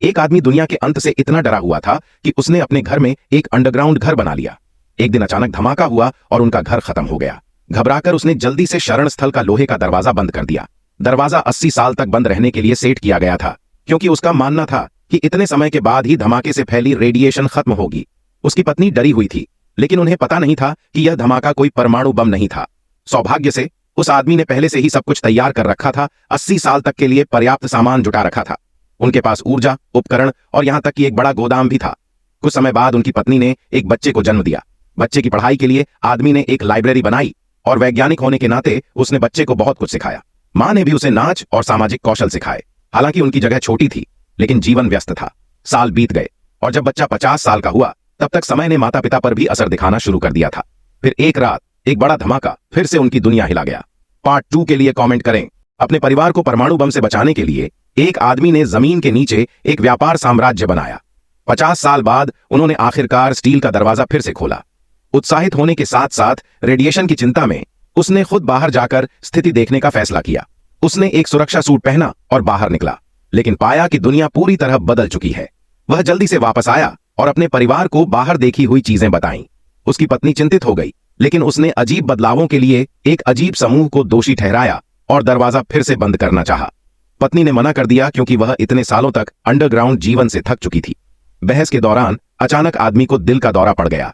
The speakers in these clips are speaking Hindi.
एक आदमी दुनिया के अंत से इतना डरा हुआ था कि उसने अपने घर में एक अंडरग्राउंड घर बना लिया। एक दिन अचानक धमाका हुआ और उनका घर खत्म हो गया। घबराकर उसने जल्दी से शरण स्थल का लोहे का दरवाजा बंद कर दिया। दरवाजा 80 साल तक बंद रहने के लिए सेट किया गया था, क्योंकि उसका मानना था कि इतने समय के बाद ही धमाके से फैली रेडिएशन खत्म होगी। उसकी पत्नी डरी हुई थी, लेकिन उन्हें पता नहीं था कि यह धमाका कोई परमाणु बम नहीं था। सौभाग्य से उस आदमी ने पहले से ही सब कुछ तैयार कर रखा था। 80 साल तक के लिए पर्याप्त सामान जुटा रखा था। उनके पास ऊर्जा, उपकरण और यहां तक कि एक बड़ा गोदाम भी था। कुछ समय बाद उनकी पत्नी ने एक बच्चे को जन्म दिया। बच्चे की पढ़ाई के लिए आदमी ने एक लाइब्रेरी बनाई और वैज्ञानिक होने के नाते उसने बच्चे को बहुत कुछ सिखाया। मां ने भी उसे नाच और सामाजिक कौशल सिखाए। हालांकि उनकी जगह छोटी थी, लेकिन जीवन व्यस्त था। साल बीत गए और जब बच्चा 50 साल का हुआ, तब तक समय ने माता पिता पर भी असर दिखाना शुरू कर दिया था। फिर एक रात एक बड़ा धमाका फिर से उनकी दुनिया हिला गया। पार्ट 2 के लिए कमेंट करें। अपने परिवार को परमाणु बम से बचाने के लिए एक आदमी ने जमीन के नीचे एक व्यापार साम्राज्य बनाया। 50 साल बाद उन्होंने आखिरकार स्टील का दरवाजा फिर से खोला। उत्साहित होने के साथ साथ रेडिएशन की चिंता में उसने खुद बाहर जाकर स्थिति देखने का फैसला किया। उसने एक सुरक्षा सूट पहना और बाहर निकला, लेकिन पाया कि दुनिया पूरी तरह बदल चुकी है। वह जल्दी से वापस आया और अपने परिवार को बाहर देखी हुई चीजें बताईं। उसकी पत्नी चिंतित हो गई, लेकिन उसने अजीब बदलावों के लिए एक अजीब समूह को दोषी ठहराया और दरवाजा फिर से बंद करना चाहा। पत्नी ने मना कर दिया, क्योंकि वह इतने सालों तक अंडरग्राउंड जीवन से थक चुकी थी। बहस के दौरान अचानक आदमी को दिल का दौरा पड़ गया।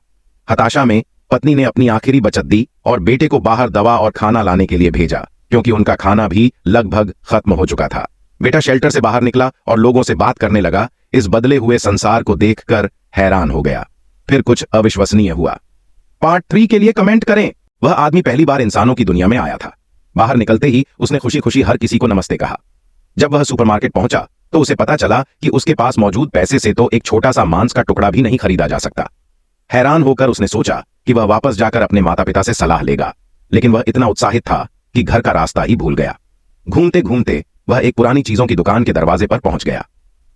हताशा में पत्नी ने अपनी आखिरी बचत दी और बेटे को बाहर दवा और खाना लाने के लिए भेजा, क्योंकि उनका खाना भी लगभग खत्म हो चुका था। बेटा शेल्टर से बाहर निकला और लोगों से बात करने लगा। इस बदले हुए संसार को देखकर हैरान हो गया। फिर कुछ अविश्वसनीय हुआ। पार्ट 3 के लिए कमेंट करें। वह आदमी पहली बार इंसानों की दुनिया में आया था। बाहर निकलते ही उसने खुशी खुशी हर किसी को नमस्ते कहा। जब वह सुपरमार्केट पहुंचा तो उसे पता चला कि उसके पास मौजूद पैसे से तो एक छोटा सा मांस का टुकड़ा भी नहीं खरीदा जा सकता। हैरान होकर उसने सोचा कि वह वापस जाकर अपने माता पिता से सलाह लेगा, लेकिन वह इतना उत्साहित था कि घर का रास्ता ही भूल गया। घूमते घूमते वह एक पुरानी चीजों की दुकान के दरवाजे पर पहुंच गया।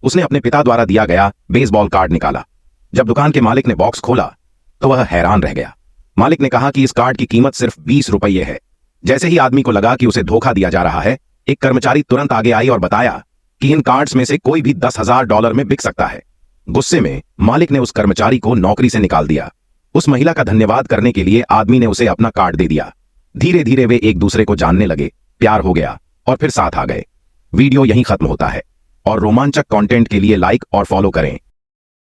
उसने अपने पिता द्वारा दिया गया बेसबॉल कार्ड निकाला। जब दुकान के मालिक ने बॉक्स खोला तो वह हैरान रह गया। मालिक ने कहा कि इस कार्ड की कीमत सिर्फ 20 रुपये है। जैसे ही आदमी को लगा कि उसे धोखा दिया जा रहा है, एक कर्मचारी तुरंत आगे आई और बताया कि इन कार्ड्स में से कोई भी $10,000 में बिक सकता है। गुस्से में मालिक ने उस कर्मचारी को नौकरी से निकाल दिया। उस महिला का धन्यवाद करने के लिए आदमी ने उसे अपना कार्ड दे दिया। धीरे धीरे वे एक दूसरे को जानने लगे, प्यार हो गया और फिर साथ आ गए। वीडियो यहीं खत्म होता है और रोमांचक कंटेंट के लिए लाइक और फॉलो करें।